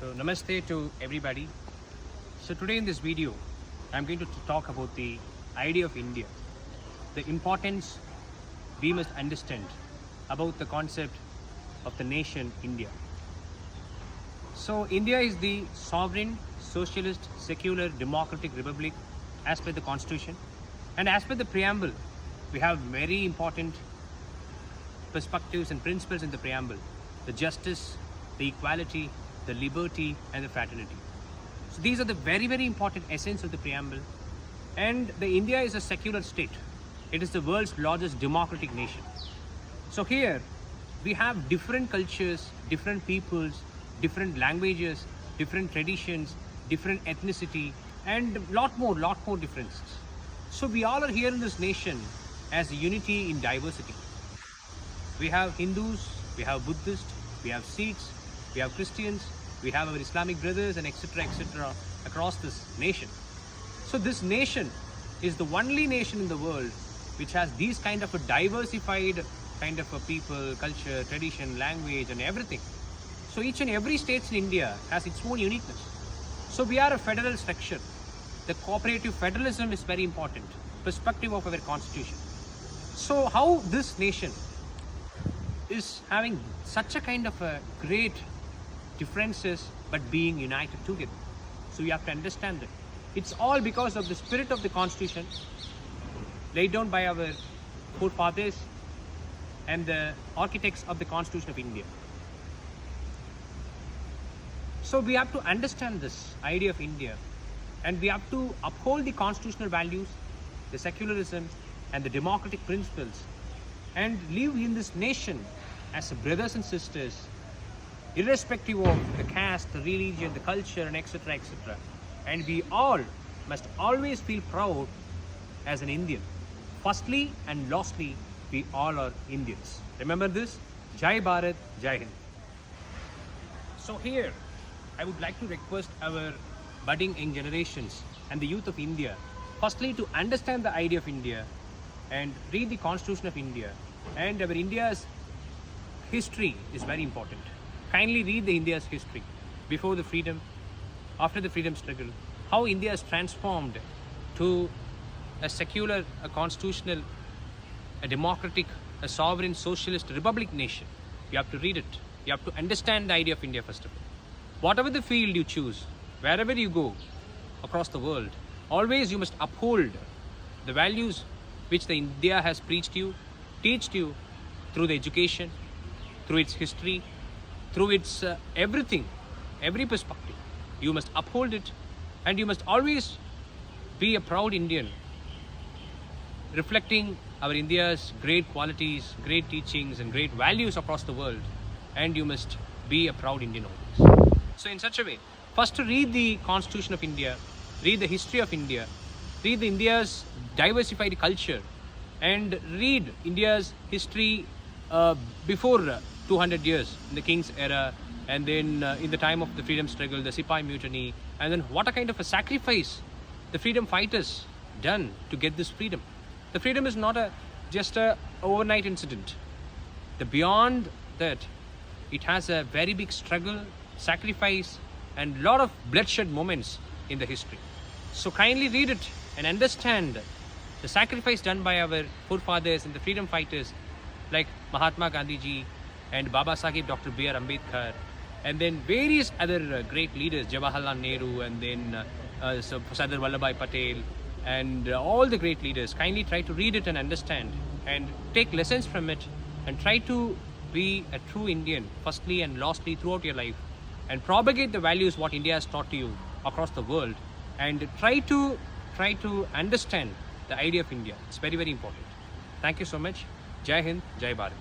So namaste to everybody. So today in this video, I'm going to talk about the idea of India, the importance we must understand about the concept of the nation India. So India is the sovereign, socialist, secular, democratic republic as per the constitution, and as per the preamble, we have very important perspectives and principles in the preamble: the justice, the equality, the liberty, and the fraternity. So these are the very, very important essence of the preamble. And the India is a secular state. It is the world's largest democratic nation. So here we have different cultures, different peoples, different languages, different traditions, different ethnicity, and lot more differences. So we all are here in this nation as a unity in diversity. We have Hindus, we have Buddhists, we have Sikhs, we have Christians, we have our Islamic brothers, and etc. across this nation. So this nation is the only nation in the world which has these kind of a diversified kind of a people, culture, tradition, language, and everything. So each and every state in India has its own uniqueness. So we are a federal structure. The cooperative federalism is very important perspective of our constitution. So how this nation is having such a kind of a great differences but being united together. So you have to understand that it's all because of the spirit of the constitution laid down by our forefathers and the architects of the Constitution of India. So we have to understand this idea of India, and we have to uphold the constitutional values, the secularism, and the democratic principles, and live in this nation as brothers and sisters, irrespective of the caste, the religion, the culture, and etc. And we all must always feel proud as an Indian. Firstly and lastly, we all are Indians. Remember this? Jai Bharat, Jai Hind. So here, I would like to request our budding young generations and the youth of India, firstly to understand the idea of India and read the Constitution of India. And our India's history is very important. Kindly read the India's history before the freedom, after the freedom struggle, how India has transformed to a secular, a constitutional, a democratic, a sovereign, socialist, republic nation. You have to read it. You have to understand the idea of India first of all. Whatever the field you choose, wherever you go across the world, always you must uphold the values which the India has preached you, teached you through the education, through its history, through its everything, every perspective. You must uphold it, and you must always be a proud Indian, reflecting our India's great qualities, great teachings, and great values across the world. And you must be a proud Indian always. So in such a way, first to read the Constitution of India, read the history of India, read the India's diversified culture, and read India's history before 200 years in the King's era, and then in the time of the freedom struggle, the Sipai mutiny, and then what a kind of a sacrifice the freedom fighters done to get this freedom. The freedom is not just a overnight incident. The beyond that, it has a very big struggle, sacrifice, and lot of bloodshed moments in the history. So kindly read it and understand the sacrifice done by our forefathers and the freedom fighters like Mahatma Gandhi ji and Baba Sahib Dr. B.R. Ambedkar, and then various other great leaders, Jawaharlal Nehru, and then Sardar Vallabhbhai Patel, and all the great leaders. Kindly try to read it and understand and take lessons from it, and try to be a true Indian firstly and lastly throughout your life, and propagate the values what India has taught to you across the world, and try to understand the idea of India. It's very, very important. Thank you so much. Jai Hind, Jai Bharat.